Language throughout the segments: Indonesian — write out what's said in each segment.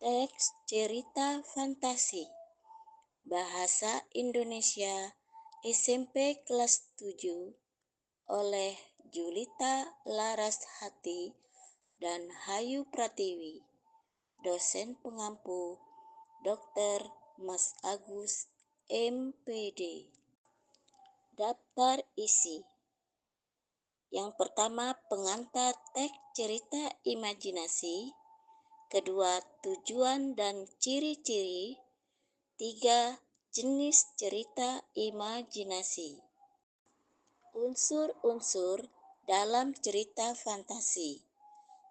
Teks cerita fantasi Bahasa Indonesia SMP kelas 7 oleh Julita Larashati dan Hayu Pratiwi, dosen pengampu Dr. Mas Agus MPD. Daftar isi. Yang pertama, pengantar teks cerita imajinasi. Kedua, tujuan dan ciri-ciri. 3. Jenis cerita imajinasi. Unsur-unsur dalam cerita fantasi.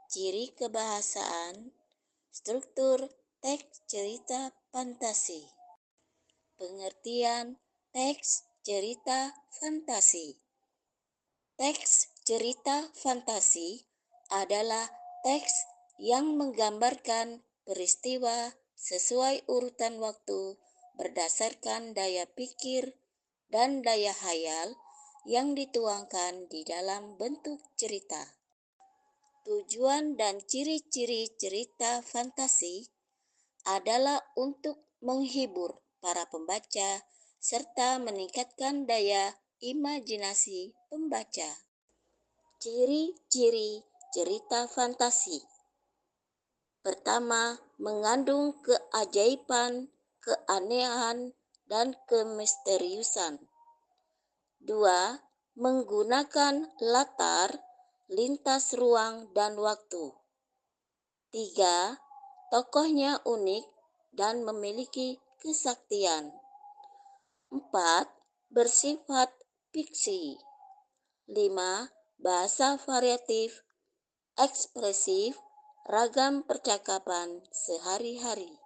Ciri kebahasaan. Struktur teks cerita fantasi. Pengertian teks cerita fantasi. Teks cerita fantasi adalah teks yang menggambarkan peristiwa sesuai urutan waktu berdasarkan daya pikir dan daya hayal yang dituangkan di dalam bentuk cerita. Tujuan dan ciri-ciri cerita fantasi adalah untuk menghibur para pembaca serta meningkatkan daya imajinasi pembaca. Ciri-ciri cerita fantasi. Pertama, mengandung keajaiban, keanehan, dan kemisteriusan. 2. Menggunakan latar, lintas ruang dan waktu. 3. Tokohnya unik dan memiliki kesaktian. 4. Bersifat fiksi. 5. Bahasa variatif, ekspresif, ragam percakapan sehari-hari.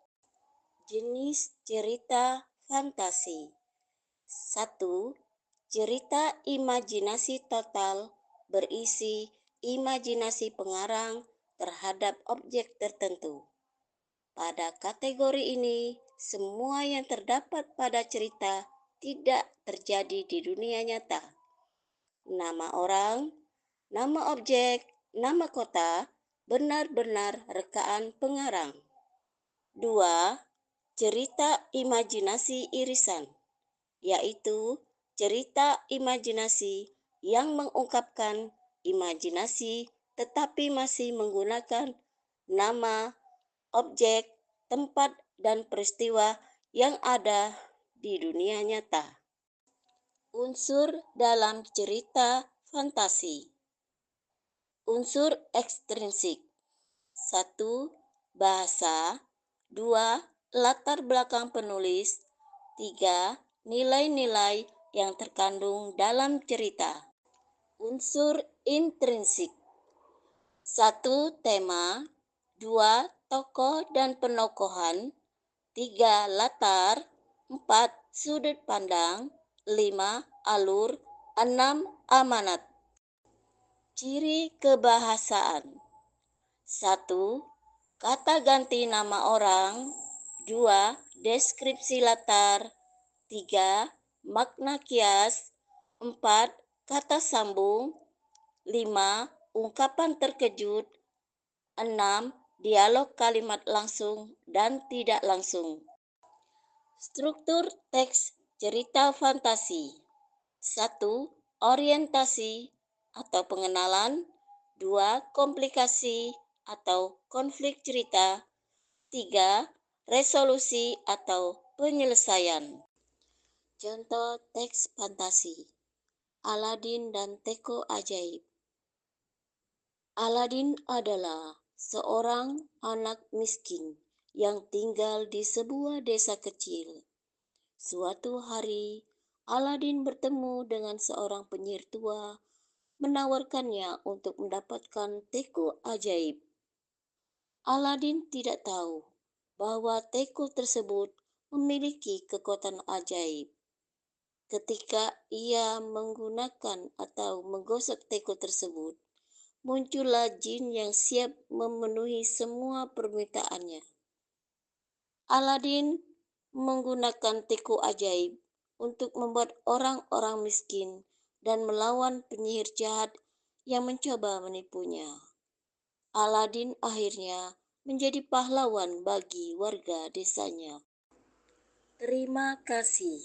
Jenis cerita fantasi. 1. Cerita imajinasi total berisi imajinasi pengarang terhadap objek tertentu. Pada kategori ini, semua yang terdapat pada cerita tidak terjadi di dunia nyata. Nama orang, nama objek, nama kota benar-benar rekaan pengarang. 2. Cerita imajinasi irisan, yaitu cerita imajinasi yang mengungkapkan imajinasi tetapi masih menggunakan nama, objek, tempat, dan peristiwa yang ada di dunia nyata. Unsur dalam cerita fantasi. Unsur ekstrinsik. 1. Bahasa. 2. Latar belakang penulis. 3. Nilai-nilai yang terkandung dalam cerita. Unsur intrinsik. 1. Tema. 2. Tokoh dan penokohan. 3. Latar. 4. Sudut pandang. 5. Alur. 6. Amanat. Ciri kebahasaan. 1. Kata ganti nama orang. 2. Deskripsi latar. 3. Makna kias. 4. Kata sambung. 5. Ungkapan terkejut. 6. Dialog kalimat langsung dan tidak langsung. Struktur teks cerita fantasi. 1. Orientasi atau pengenalan. 2. Komplikasi atau konflik cerita. 3. Resolusi atau penyelesaian. Contoh teks fantasi. Aladin dan Teko Ajaib. Aladin adalah seorang anak miskin yang tinggal di sebuah desa kecil. Suatu hari, Aladin bertemu dengan seorang penyihir tua, menawarkannya untuk mendapatkan teko ajaib. Aladin tidak tahu bahwa teko tersebut memiliki kekuatan ajaib. Ketika ia menggunakan atau menggosok teko tersebut, muncullah jin yang siap memenuhi semua permintaannya. Aladin menggunakan teko ajaib untuk membuat orang-orang miskin dan melawan penyihir jahat yang mencoba menipunya. Aladin akhirnya menjadi pahlawan bagi warga desanya. Terima kasih.